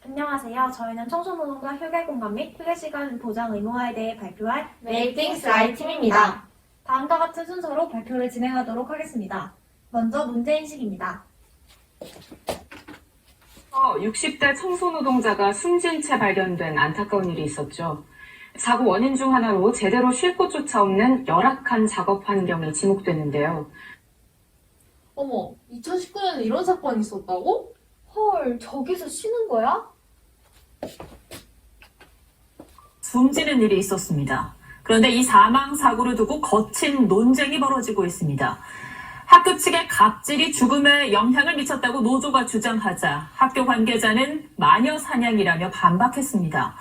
안녕하세요. 저희는 청소노동자 휴게공간 및 휴게시간 보장 의무화에 대해 발표할 Make Things Right 팀입니다. 다음과 같은 순서로 발표를 진행하도록 하겠습니다. 먼저 문제인식입니다. 60대 청소노동자가 숨진 채 발견된 안타까운 일이 있었죠. 사고 원인 중 하나로 제대로 쉴 곳조차 없는 열악한 작업 환경이 지목됐는데요. 어머, 2019년에 이런 사건이 있었다고? 헐, 저기서 쉬는 거야? 숨지는 일이 있었습니다. 그런데 이 사망 사고를 두고 거친 논쟁이 벌어지고 있습니다. 학교 측의 갑질이 죽음에 영향을 미쳤다고 노조가 주장하자 학교 관계자는 마녀 사냥이라며 반박했습니다.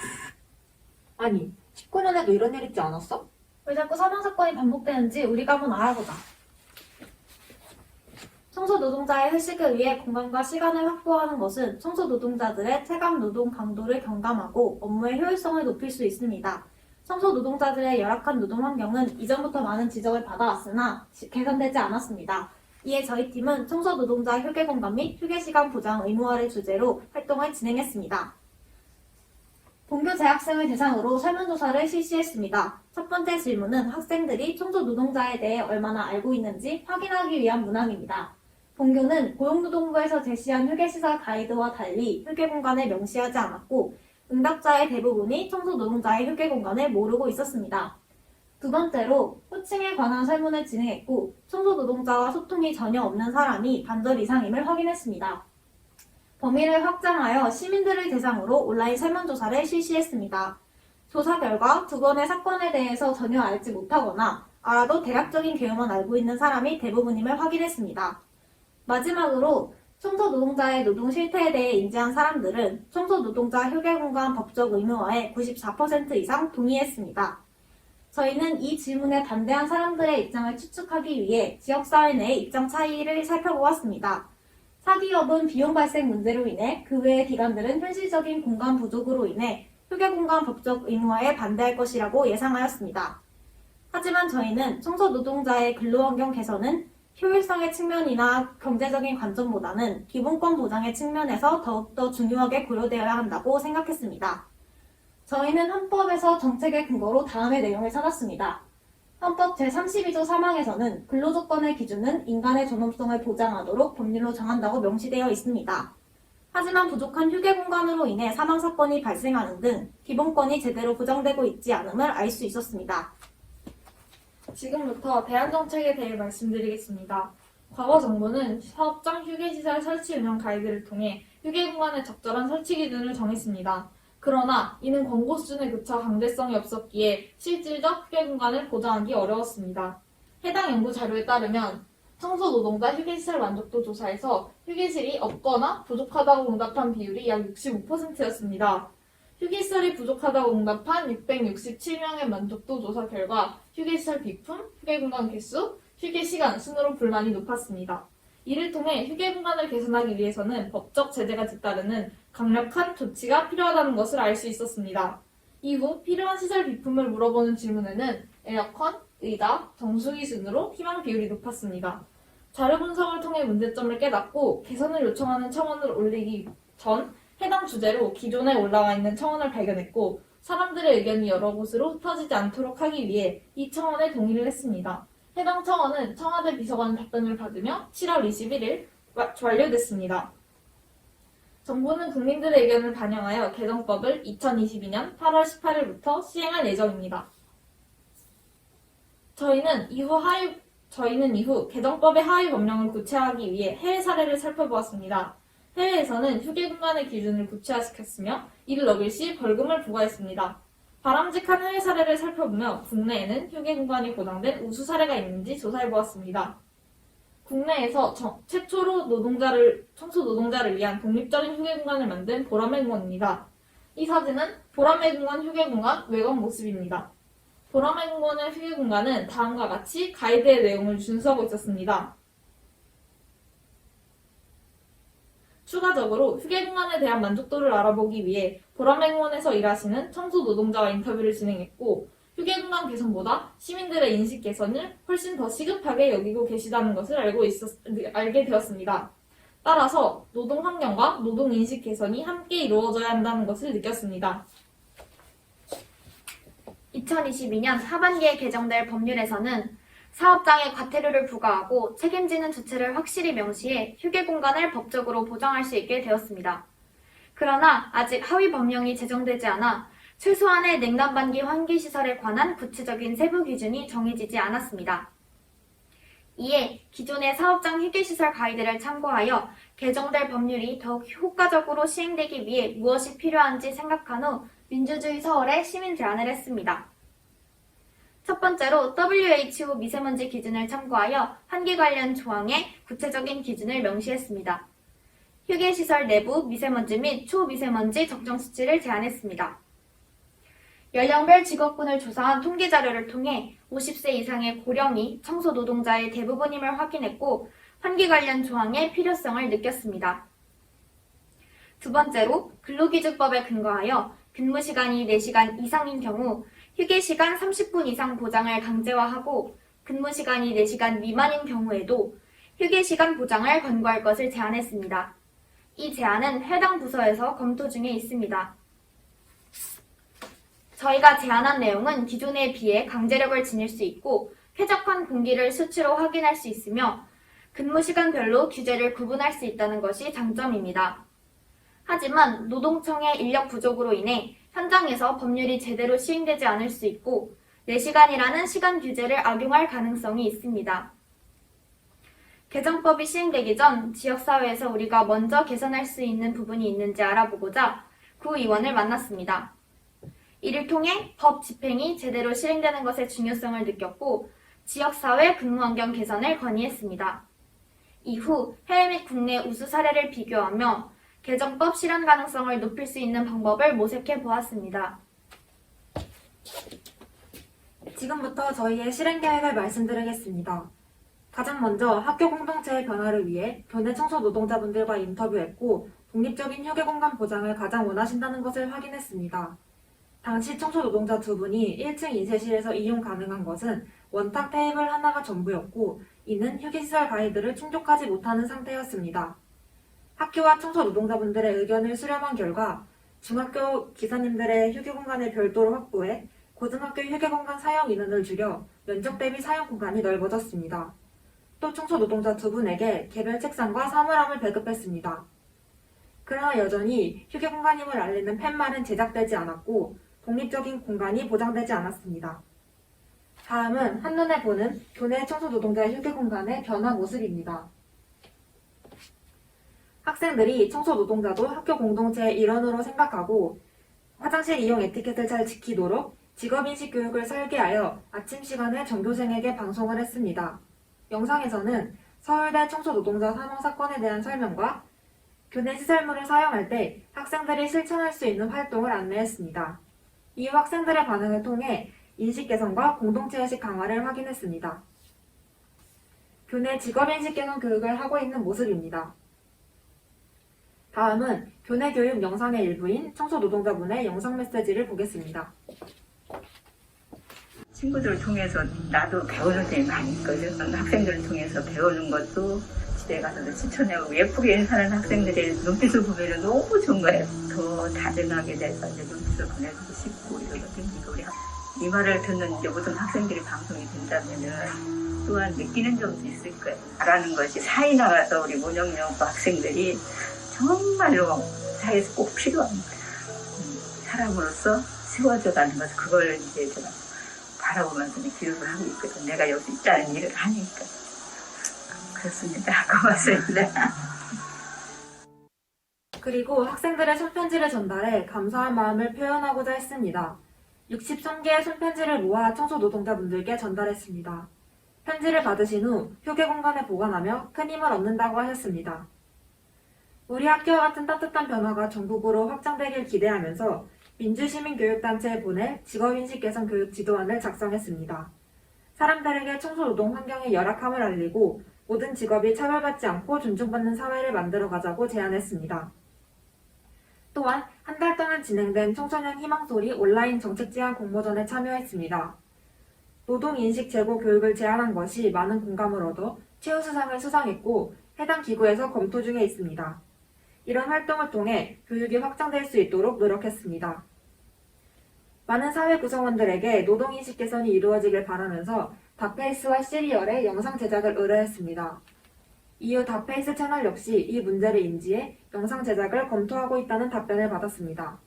아니, 19년에도 이런 일 있지 않았어? 왜 자꾸 사망 사건이 반복되는지 우리가 한번 알아보자. 청소노동자의 휴식을 위해 공간과 시간을 확보하는 것은 청소노동자들의 체감 노동 강도를 경감하고 업무의 효율성을 높일 수 있습니다. 청소노동자들의 열악한 노동 환경은 이전부터 많은 지적을 받아왔으나 개선되지 않았습니다. 이에 저희 팀은 청소노동자 휴게공간 및 휴게시간 보장 의무화를 주제로 활동을 진행했습니다. 본교 재학생을 대상으로 설문조사를 실시했습니다. 첫 번째 질문은 학생들이 청소노동자에 대해 얼마나 알고 있는지 확인하기 위한 문항입니다. 본교는 고용노동부에서 제시한 휴게시설 가이드와 달리 휴게공간을 명시하지 않았고 응답자의 대부분이 청소노동자의 휴게공간을 모르고 있었습니다. 두 번째로 호칭에 관한 설문을 진행했고 청소노동자와 소통이 전혀 없는 사람이 반절 이상임을 확인했습니다. 범위를 확장하여 시민들을 대상으로 온라인 설문조사를 실시했습니다. 조사 결과 두 건의 사건에 대해서 전혀 알지 못하거나 알아도 대략적인 개요만 알고 있는 사람이 대부분임을 확인했습니다. 마지막으로 청소노동자의 노동 실태에 대해 인지한 사람들은 청소노동자 휴게공간 법적 의무화에 94% 이상 동의했습니다. 저희는 이 질문에 반대한 사람들의 입장을 추측하기 위해 지역사회 내의 입장 차이를 살펴보았습니다. 사기업은 비용 발생 문제로 인해 그 외의 기관들은 현실적인 공간 부족으로 인해 휴게공간 법적 의무화에 반대할 것이라고 예상하였습니다. 하지만 저희는 청소노동자의 근로환경 개선은 효율성의 측면이나 경제적인 관점보다는 기본권 보장의 측면에서 더욱더 중요하게 고려되어야 한다고 생각했습니다. 저희는 헌법에서 정책의 근거로 다음의 내용을 찾았습니다. 헌법 제32조 3항에서는 근로조건의 기준은 인간의 존엄성을 보장하도록 법률로 정한다고 명시되어 있습니다. 하지만 부족한 휴게공간으로 인해 사망사건이 발생하는 등 기본권이 제대로 보장되고 있지 않음을 알 수 있었습니다. 지금부터 대안정책에 대해 말씀드리겠습니다. 과거 정부는 사업장 휴게시설 설치 운영 가이드를 통해 휴게공간의 적절한 설치 기준을 정했습니다. 그러나 이는 권고 수준에 그쳐 강제성이 없었기에 실질적 휴게공간을 보장하기 어려웠습니다. 해당 연구 자료에 따르면 청소노동자 휴게시설 만족도 조사에서 휴게실이 없거나 부족하다고 응답한 비율이 약 65%였습니다. 휴게시설이 부족하다고 응답한 667명의 만족도 조사 결과 휴게시설 비품, 휴게공간 개수, 휴게시간 순으로 불만이 높았습니다. 이를 통해 휴게공간을 개선하기 위해서는 법적 제재가 뒤따르는 강력한 조치가 필요하다는 것을 알 수 있었습니다. 이후 필요한 시설 비품을 물어보는 질문에는 에어컨, 의자, 정수기 순으로 희망 비율이 높았습니다. 자료 분석을 통해 문제점을 깨닫고 개선을 요청하는 청원을 올리기 전 해당 주제로 기존에 올라와 있는 청원을 발견했고 사람들의 의견이 여러 곳으로 흩어지지 않도록 하기 위해 이 청원에 동의를 했습니다. 해당 청원은 청와대 비서관 답변을 받으며 7월 21일 완료됐습니다. 정부는 국민들의 의견을 반영하여 개정법을 2022년 8월 18일부터 시행할 예정입니다. 저희는 이후 개정법의 하위 법령을 구체화하기 위해 해외 사례를 살펴보았습니다. 해외에서는 휴게공간의 기준을 구체화시켰으며 이를 어길 시 벌금을 부과했습니다. 바람직한 해외 사례를 살펴보며 국내에는 휴게공간이 보장된 우수 사례가 있는지 조사해보았습니다. 국내에서 최초로 청소노동자를 위한 독립적인 휴게공간을 만든 보라매 공원입니다. 이 사진은 보라매 공원 휴게공간 외관 모습입니다. 보라매 공원의 휴게공간은 다음과 같이 가이드의 내용을 준수하고 있었습니다. 추가적으로 휴게공간에 대한 만족도를 알아보기 위해 보라매공원에서 일하시는 청소노동자와 인터뷰를 진행했고 휴게공간 개선보다 시민들의 인식 개선을 훨씬 더 시급하게 여기고 계시다는 것을 알게 되었습니다. 따라서 노동 환경과 노동 인식 개선이 함께 이루어져야 한다는 것을 느꼈습니다. 2022년 하반기에 개정될 법률에서는 사업장에 과태료를 부과하고 책임지는 주체를 확실히 명시해 휴게 공간을 법적으로 보장할 수 있게 되었습니다. 그러나 아직 하위 법령이 제정되지 않아 최소한의 냉난방기 환기시설에 관한 구체적인 세부 기준이 정해지지 않았습니다. 이에 기존의 사업장 휴게시설 가이드를 참고하여 개정될 법률이 더욱 효과적으로 시행되기 위해 무엇이 필요한지 생각한 후 민주주의 서울에 시민 제안을 했습니다. 첫 번째로 WHO 미세먼지 기준을 참고하여 환기 관련 조항에 구체적인 기준을 명시했습니다. 휴게시설 내부 미세먼지 및 초미세먼지 적정 수치를 제안했습니다. 연령별 직업군을 조사한 통계 자료를 통해 50세 이상의 고령이 청소 노동자의 대부분임을 확인했고 환기 관련 조항의 필요성을 느꼈습니다. 두 번째로 근로기준법에 근거하여 근무시간이 4시간 이상인 경우 휴게시간 30분 이상 보장을 강제화하고 근무시간이 4시간 미만인 경우에도 휴게시간 보장을 권고할 것을 제안했습니다. 이 제안은 해당 부서에서 검토 중에 있습니다. 저희가 제안한 내용은 기존에 비해 강제력을 지닐 수 있고 쾌적한 공기를 수치로 확인할 수 있으며 근무시간별로 규제를 구분할 수 있다는 것이 장점입니다. 하지만 노동청의 인력 부족으로 인해 현장에서 법률이 제대로 시행되지 않을 수 있고 4시간이라는 시간 규제를 악용할 가능성이 있습니다. 개정법이 시행되기 전 지역사회에서 우리가 먼저 개선할 수 있는 부분이 있는지 알아보고자 구의원을 만났습니다. 이를 통해 법 집행이 제대로 실행되는 것의 중요성을 느꼈고 지역사회 근무환경 개선을 건의했습니다. 이후 해외 및 국내 우수 사례를 비교하며 개정법 실현 가능성을 높일 수 있는 방법을 모색해 보았습니다. 지금부터 저희의 실행 계획을 말씀드리겠습니다. 가장 먼저 학교 공동체의 변화를 위해 교내 청소 노동자분들과 인터뷰했고 독립적인 휴게 공간 보장을 가장 원하신다는 것을 확인했습니다. 당시 청소 노동자 2분이 1층 인쇄실에서 이용 가능한 것은 원탁 테이블 하나가 전부였고 이는 휴게시설 가이드를 충족하지 못하는 상태였습니다. 학교와 청소 노동자분들의 의견을 수렴한 결과 중학교 기사님들의 휴게 공간을 별도로 확보해 고등학교 휴게 공간 사용 인원을 줄여 면적 대비 사용 공간이 넓어졌습니다. 또 청소 노동자 2분에게 개별 책상과 사물함을 배급했습니다. 그러나 여전히 휴게 공간임을 알리는 팻말은 제작되지 않았고 독립적인 공간이 보장되지 않았습니다. 다음은 한눈에 보는 교내 청소 노동자의 휴게 공간의 변화 모습입니다. 학생들이 청소 노동자도 학교 공동체의 일원으로 생각하고 화장실 이용 에티켓을 잘 지키도록 직업인식 교육을 설계하여 아침 시간에 전교생에게 방송을 했습니다. 영상에서는 서울대 청소 노동자 사망 사건에 대한 설명과 교내 시설물을 사용할 때 학생들이 실천할 수 있는 활동을 안내했습니다. 이후 학생들의 반응을 통해 인식 개선과 공동체의식 강화를 확인했습니다. 교내 직업인식 개선 교육을 하고 있는 모습입니다. 다음은 교내 교육 영상의 일부인 청소 노동자분의 영상 메시지를 보겠습니다. 친구들을 통해서 나도 배우는 점이 많이 있거든. 학생들을 통해서 배우는 것도 집에 가서도 실천해보고 예쁘게 인사하는 학생들의 눈빛을 보면 너무 좋은 거예요. 더 다정하게 돼서 이제 눈빛을 보내주고 싶고 이러거든. 우리 이 말을 듣는 이제 모든 학생들이 방송이 된다면은 또한 느끼는 점도 있을 거예요. 말하는 것이 사회 나가서 우리 문영연구 학생들이 정말로 사회에서 꼭 필요한 거예요. 사람으로서 세워져가는 것, 그걸 이제 제가 바라보면서 기록을 하고 있거든. 내가 여기 있다는 일을 하니까. 그렇습니다. 고맙습니다. 그리고 학생들의 손편지를 전달해 감사한 마음을 표현하고자 했습니다. 63개의 손편지를 모아 청소 노동자분들께 전달했습니다. 편지를 받으신 후 휴게 공간에 보관하며 큰 힘을 얻는다고 하셨습니다. 우리 학교와 같은 따뜻한 변화가 전국으로 확장되길 기대하면서 민주시민교육단체에 보낼 직업인식 개선 교육 지도안을 작성했습니다. 사람들에게 청소 노동 환경의 열악함을 알리고 모든 직업이 차별받지 않고 존중받는 사회를 만들어가자고 제안했습니다. 또한 한 달 동안 진행된 청소년 희망소리 온라인 정책 제안 공모전에 참여했습니다. 노동인식 제고 교육을 제안한 것이 많은 공감을 얻어 최우수상을 수상했고 해당 기구에서 검토 중에 있습니다. 이런 활동을 통해 교육이 확장될 수 있도록 노력했습니다. 많은 사회 구성원들에게 노동인식 개선이 이루어지길 바라면서 다페이스와 시리얼의 영상 제작을 의뢰했습니다. 이후 다페이스 채널 역시 이 문제를 인지해 영상 제작을 검토하고 있다는 답변을 받았습니다.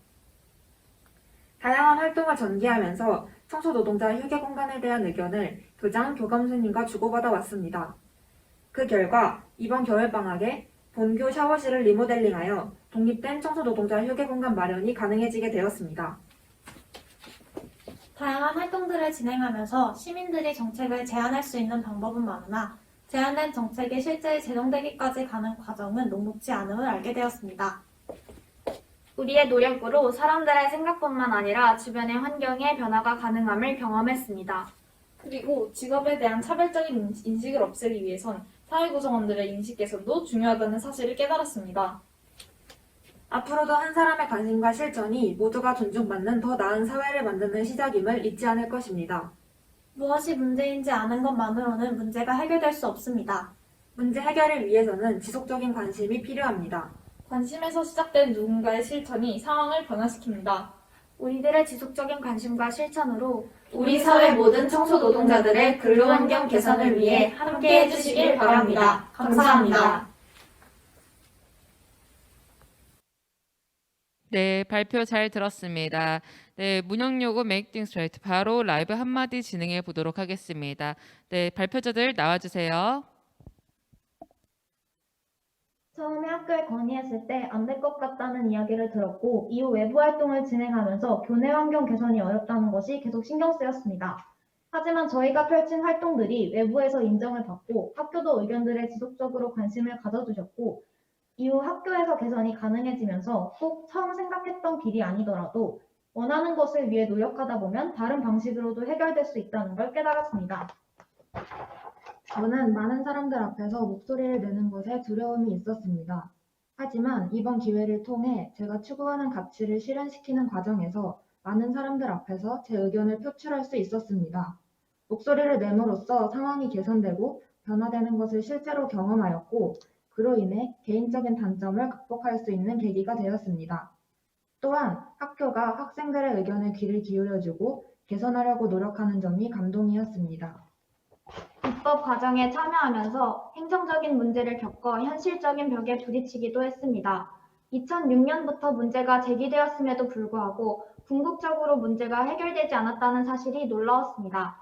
다양한 활동을 전개하면서 청소노동자 휴게 공간에 대한 의견을 교장, 교감선생님과 주고받아 왔습니다. 그 결과 이번 겨울방학에 본교 샤워실을 리모델링하여 독립된 청소노동자 휴게 공간 마련이 가능해지게 되었습니다. 다양한 활동들을 진행하면서 시민들이 정책을 제안할 수 있는 방법은 많으나 제안된 정책이 실제 제정되기까지 가는 과정은 녹록지 않음을 알게 되었습니다. 우리의 노력으로 사람들의 생각뿐만 아니라 주변의 환경의 변화가 가능함을 경험했습니다. 그리고 직업에 대한 차별적인 인식을 없애기 위해선 사회 구성원들의 인식 개선도 중요하다는 사실을 깨달았습니다. 앞으로도 한 사람의 관심과 실천이 모두가 존중받는 더 나은 사회를 만드는 시작임을 잊지 않을 것입니다. 무엇이 문제인지 아는 것만으로는 문제가 해결될 수 없습니다. 문제 해결을 위해서는 지속적인 관심이 필요합니다. 관심에서 시작된 누군가의 실천이 상황을 변화시킵니다. 우리들의 지속적인 관심과 실천으로 우리 사회 모든 청소 노동자들의 근로환경 개선을 위해 함께 해주시길 바랍니다. 감사합니다. 네, 발표 잘 들었습니다. 네, 문영요구 Make Things Right 바로 라이브 한마디 진행해 보도록 하겠습니다. 네, 발표자들 나와주세요. 처음에 학교에 건의했을 때 안 될 것 같다는 이야기를 들었고 이후 외부 활동을 진행하면서 교내 환경 개선이 어렵다는 것이 계속 신경 쓰였습니다. 하지만 저희가 펼친 활동들이 외부에서 인정을 받고 학교도 의견들에 지속적으로 관심을 가져주셨고 이후 학교에서 개선이 가능해지면서 꼭 처음 생각했던 길이 아니더라도 원하는 것을 위해 노력하다 보면 다른 방식으로도 해결될 수 있다는 걸 깨달았습니다. 저는 많은 사람들 앞에서 목소리를 내는 것에 두려움이 있었습니다. 하지만 이번 기회를 통해 제가 추구하는 가치를 실현시키는 과정에서 많은 사람들 앞에서 제 의견을 표출할 수 있었습니다. 목소리를 내므로써 상황이 개선되고 변화되는 것을 실제로 경험하였고 그로 인해 개인적인 단점을 극복할 수 있는 계기가 되었습니다. 또한 학교가 학생들의 의견에 귀를 기울여주고 개선하려고 노력하는 점이 감동이었습니다. 입법 과정에 참여하면서 행정적인 문제를 겪어 현실적인 벽에 부딪히기도 했습니다. 2006년부터 문제가 제기되었음에도 불구하고 궁극적으로 문제가 해결되지 않았다는 사실이 놀라웠습니다.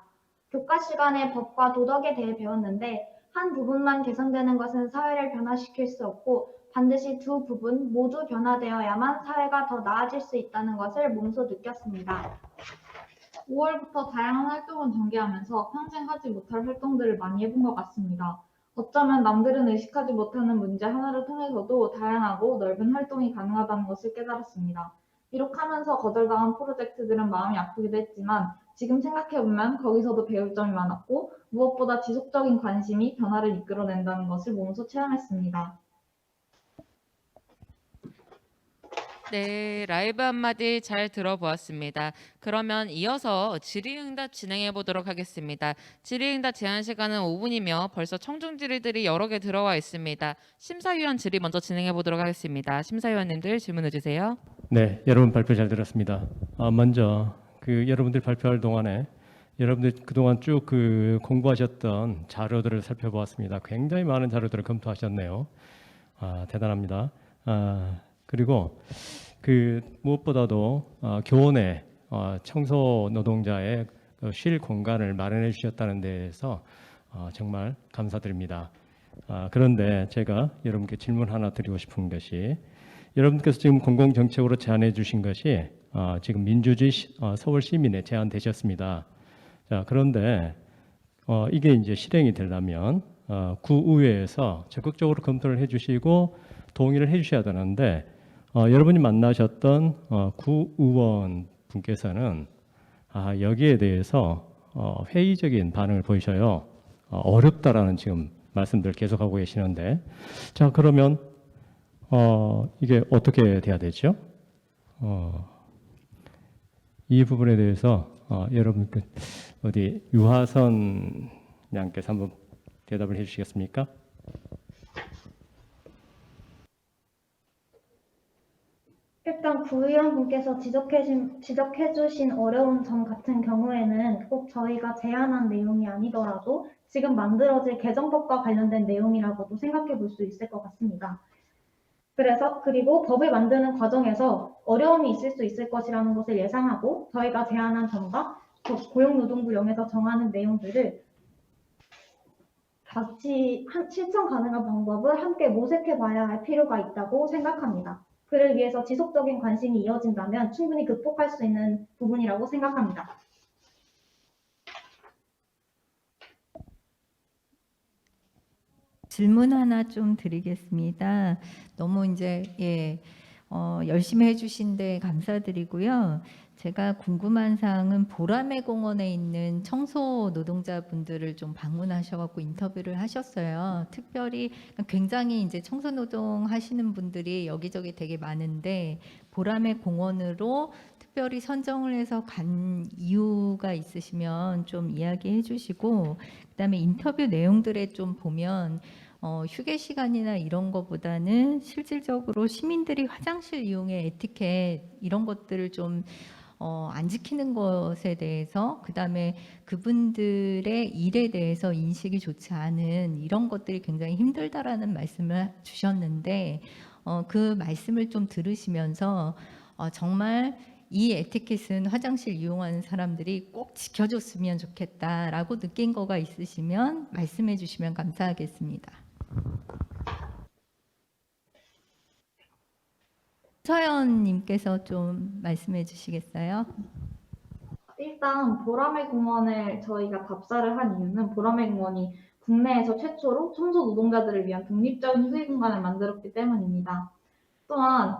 교과 시간에 법과 도덕에 대해 배웠는데 한 부분만 개선되는 것은 사회를 변화시킬 수 없고 반드시 두 부분 모두 변화되어야만 사회가 더 나아질 수 있다는 것을 몸소 느꼈습니다. 5월부터 다양한 활동을 전개하면서 평생 하지 못할 활동들을 많이 해본 것 같습니다. 어쩌면 남들은 의식하지 못하는 문제 하나를 통해서도 다양하고 넓은 활동이 가능하다는 것을 깨달았습니다. 비록 하면서 거절당한 프로젝트들은 마음이 아프기도 했지만 지금 생각해보면 거기서도 배울 점이 많았고 무엇보다 지속적인 관심이 변화를 이끌어낸다는 것을 몸소 체험했습니다. 네, 라이브 한마디 잘 들어보았습니다. 그러면 이어서 질의응답 진행해 보도록 하겠습니다. 질의응답 제한 시간은 5분이며 벌써 청중 질의들이 여러 개 들어와 있습니다. 심사위원 질의 먼저 진행해 보도록 하겠습니다. 심사위원님들 질문해 주세요. 네, 여러분 발표 잘 들었습니다. 먼저 여러분들 발표할 동안에 여러분들 그동안 쭉 공부하셨던 자료들을 살펴보았습니다. 굉장히 많은 자료들을 검토하셨네요. 대단합니다. 그리고 무엇보다도 교원에 청소 노동자의 쉴 공간을 마련해 주셨다는 데에서 정말 감사드립니다. 그런데 제가 여러분께 질문 하나 드리고 싶은 것이 여러분께서 지금 공공정책으로 제안해 주신 것이 지금 민주주의 서울 시민에 제안되셨습니다. 자, 그런데 이게 이제 실행이 되려면 구의회에서 적극적으로 검토를 해주시고 동의를 해주셔야 되는데 여러분이 만나셨던 구의원 분께서는 여기에 대해서 회의적인 반응을 보이셔요. 어렵다라는 지금 말씀들 계속하고 계시는데 자 그러면 이게 어떻게 돼야 되죠? 이 부분에 대해서 여러분 어디 유하선 양께서 한번 대답을 해주시겠습니까? 일단 구의원분께서 지적해주신 어려운 점 같은 경우에는 꼭 저희가 제안한 내용이 아니더라도 지금 만들어질 개정법과 관련된 내용이라고도 생각해 볼 수 있을 것 같습니다. 그리고 법을 만드는 과정에서 어려움이 있을 수 있을 것이라는 것을 예상하고 저희가 제안한 점과 고용노동부 0에서 정하는 내용들을 같이 실천 가능한 방법을 함께 모색해 봐야 할 필요가 있다고 생각합니다. 그를 위해서 지속적인 관심이 이어진다면 충분히 극복할 수 있는 부분이라고 생각합니다. 질문 하나 좀 드리겠습니다. 너무 이제 열심히 해주신 데 감사드리고요. 제가 궁금한 사항은 보라매 공원에 있는 청소 노동자분들을 좀 방문하셔갖고 인터뷰를 하셨어요. 특별히 굉장히 이제 청소 노동 하시는 분들이 여기저기 되게 많은데 보라매 공원으로 특별히 선정을 해서 간 이유가 있으시면 좀 이야기해 주시고, 그다음에 인터뷰 내용들에 좀 보면 휴게 시간이나 이런 거보다는 실질적으로 시민들이 화장실 이용의 에티켓 이런 것들을 좀 안 지키는 것에 대해서, 그다음에 그분들의 일에 대해서 인식이 좋지 않은 이런 것들이 굉장히 힘들다라는 말씀을 주셨는데 그 말씀을 좀 들으시면서 정말 이 에티켓은 화장실 이용하는 사람들이 꼭 지켜줬으면 좋겠다라고 느낀 거가 있으시면 말씀해 주시면 감사하겠습니다. 서연님께서 좀 말씀해 주시겠어요? 일단 보라매 공원을 저희가 답사를 한 이유는 보라매 공원이 국내에서 최초로 청소 노동자들을 위한 독립적인 휴게 공간을 만들었기 때문입니다. 또한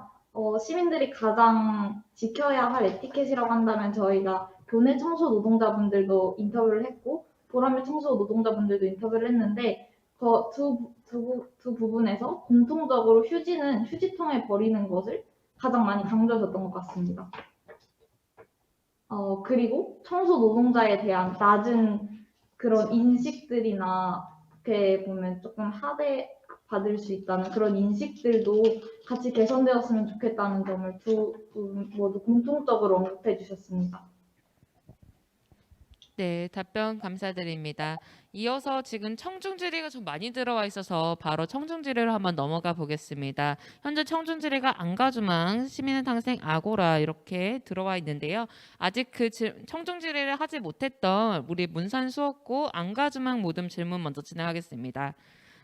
시민들이 가장 지켜야 할 에티켓이라고 한다면 저희가 교내 청소 노동자분들도 인터뷰를 했고 보라매 청소 노동자분들도 인터뷰를 했는데 두 부분에서 공통적으로 휴지는 휴지통에 버리는 것을 가장 많이 강조하셨던 것 같습니다. 그리고 청소 노동자에 대한 낮은 그런 인식들이나 이렇게 보면 조금 하대받을 수 있다는 그런 인식들도 같이 개선되었으면 좋겠다는 점을 두 분 모두 공통적으로 언급해 주셨습니다. 네, 답변 감사드립니다. 이어서 지금 청중 질의가 좀 많이 들어와 있어서 바로 청중 질의로 한번 넘어가 보겠습니다. 현재 청중 질의가 안가주망, 시민의 탄생 아고라 이렇게 들어와 있는데요. 아직 그 청중 질의를 하지 못했던 우리 문산 수업고 안가주망 모듬 질문 먼저 진행하겠습니다.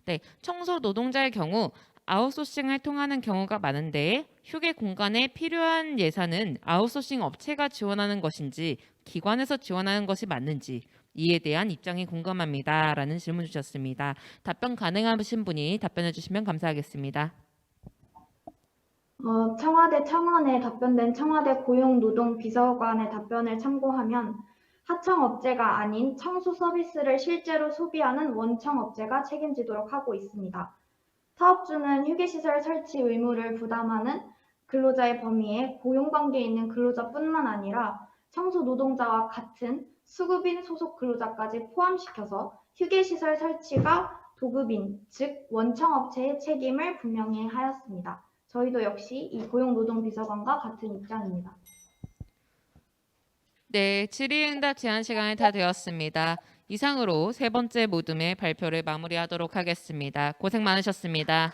네, 청소 노동자의 경우 아웃소싱을 통하는 경우가 많은데 휴게 공간에 필요한 예산은 아웃소싱 업체가 지원하는 것인지 기관에서 지원하는 것이 맞는지 이에 대한 입장이 궁금합니다. 라는 질문 주셨습니다. 답변 가능하신 분이 답변해 주시면 감사하겠습니다. 청와대 청원에 답변된 청와대 고용노동비서관의 답변을 참고하면 하청업체가 아닌 청소 서비스를 실제로 소비하는 원청업체가 책임지도록 하고 있습니다. 사업주는 휴게시설 설치 의무를 부담하는 근로자의 범위에 고용관계에 있는 근로자뿐만 아니라 청소 노동자와 같은 수급인 소속 근로자까지 포함시켜서 휴게시설 설치가 도급인, 즉 원청업체의 책임을 분명히 하였습니다. 저희도 역시 이 고용노동비서관과 같은 입장입니다. 네, 질의응답 제한 시간이 다 되었습니다. 이상으로 세 번째 모둠의 발표를 마무리하도록 하겠습니다. 고생 많으셨습니다.